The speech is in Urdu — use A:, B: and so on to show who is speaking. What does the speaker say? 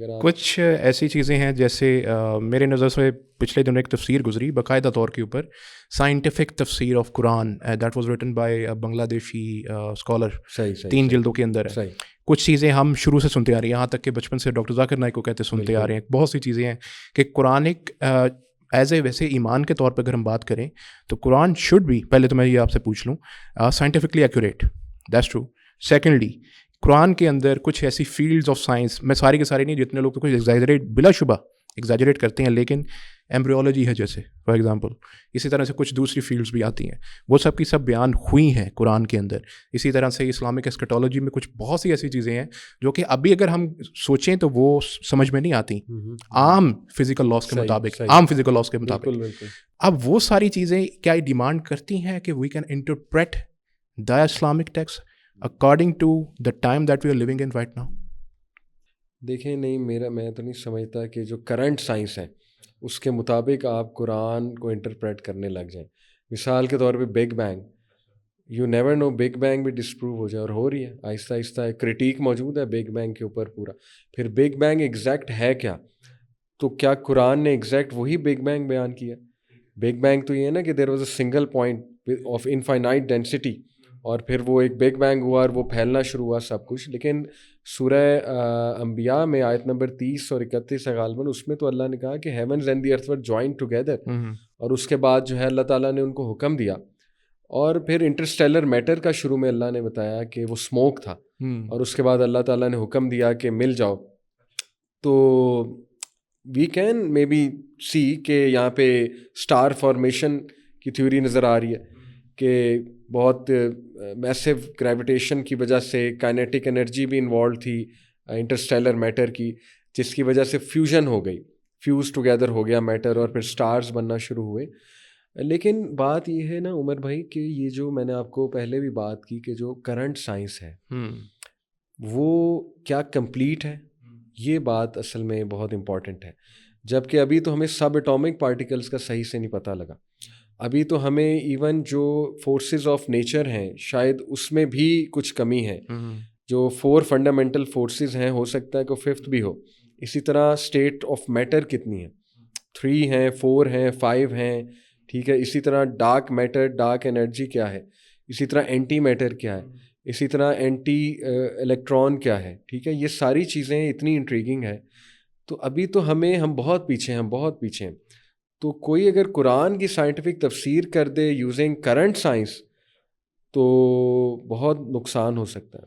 A: اگر آپ
B: کچھ ایسی چیزیں ہیں جیسے میرے نظر سے پچھلے دنوں ایک تفسیر گزری باقاعدہ طور کے اوپر سائنٹیفک تفسیر of Quran that was written by Bangladeshi scholar.
A: صحیح
B: 3 جلدوں کے اندر ہے.
A: صحیح.
B: کچھ چیزیں ہم شروع سے سنتے آ رہے ہیں, یہاں تک کہ بچپن سے ڈاکٹر ذاکر نائک کو کہتے سنتے آ رہے ہیں. بہت سی چیزیں ہیں کہ قرآنک ایز اے ویسے ایمان کے طور پہ اگر ہم بات کریں تو قرآن شوڈ بھی, پہلے تو میں یہ آپ سے پوچھ لوں, scientifically accurate, that's true. Secondly Quran کے اندر کچھ ایسی فیلڈز آف سائنس, میں ساری کے سارے نہیں, جتنے لوگ تو کچھ ایگزیجریٹ بلا شبہ ایگزیجریٹ کرتے ہیں, لیکن ایمبریولوجی ہے جیسے فار ایگزامپل, اسی طرح سے کچھ دوسری فیلڈز بھی آتی ہیں, وہ سب کی سب بیان ہوئی ہیں قرآن کے اندر. اسی طرح سے اسلامک اسکیٹولوجی میں کچھ بہت سی ایسی چیزیں ہیں جو کہ ابھی اگر ہم سوچیں تو وہ سمجھ میں نہیں آتی عام فزیکل لاس کے مطابق, عام فزیکل لاس کے مطابق. اب وہ ساری چیزیں کیا ڈیمانڈ کرتی ہیں کہ we can interpret the Islamic text according to the time that we are living in right now.
A: دیکھیں نہیں, میں تو نہیں سمجھتا کہ جو کرنٹ سائنس ہے اس کے مطابق آپ قرآن کو انٹرپریٹ کرنے لگ جائیں. مثال کے طور پہ big bang, you never know big bang بھی ڈسپروو ہو جائے, اور ہو رہی ہے آہستہ آہستہ. کرٹیک موجود ہے بگ بینگ کے اوپر پورا. پھر بگ بینگ ایگزیکٹ ہے کیا, تو کیا قرآن نے ایگزیکٹ وہی بگ بینگ بیان کیا؟ بگ بینگ تو یہ ہے نا کہ there was a single point of infinite density, اور پھر وہ ایک بگ بینگ ہوا اور وہ پھیلنا شروع ہوا سب کچھ. لیکن سورہ انبیاء میں آیت نمبر 30 اور 31 ہے غالباً, اس میں تو اللہ نے کہا کہ heavens and the earth were joined together, اور اس کے بعد جو ہے اللہ تعالیٰ نے ان کو حکم دیا. اور پھر انٹرسٹیلر میٹر کا شروع میں اللہ نے بتایا کہ وہ اسموک تھا, اور اس کے بعد اللہ تعالیٰ نے حکم دیا کہ مل جاؤ. تو we can may B C کہ یہاں پہ اسٹار فارمیشن کی تھیوری نظر آ رہی ہے کہ بہت میسو گریویٹیشن کی وجہ سے کائنیٹک انرجی بھی انوالو تھی انٹرسٹیلر میٹر کی, جس کی وجہ سے فیوژن ہو گئی, فیوز ٹوگیدر ہو گیا میٹر, اور پھر سٹارز بننا شروع ہوئے. لیکن بات یہ ہے نا عمر بھائی کہ یہ جو میں نے آپ کو پہلے بھی بات کی کہ جو کرنٹ سائنس ہے وہ کیا کمپلیٹ ہے, یہ بات اصل میں بہت امپورٹنٹ ہے. جبکہ ابھی تو ہمیں سب ایٹامک پارٹیکلس کا صحیح سے نہیں پتہ لگا. ابھی تو ہمیں ایون جو فورسز آف نیچر ہیں شاید اس میں بھی کچھ کمی ہے. جو 4 فنڈامنٹل فورسز ہیں, ہو سکتا ہے کہ 5th بھی ہو. اسی طرح اسٹیٹ آف میٹر کتنی ہے, 3 ہیں, 4 ہیں, 5 ہیں, ٹھیک ہے. اسی طرح ڈارک میٹر, ڈارک انرجی کیا ہے, اسی طرح اینٹی میٹر کیا ہے, اسی طرح اینٹی الیکٹران کیا ہے, ٹھیک ہے. یہ ساری چیزیں اتنی انٹریگنگ ہے. تو ابھی تو ہم بہت پیچھے ہیں. تو کوئی اگر قرآن کی سائنٹیفک تفسیر کر دے یوزنگ کرنٹ سائنس تو بہت نقصان ہو سکتا ہے.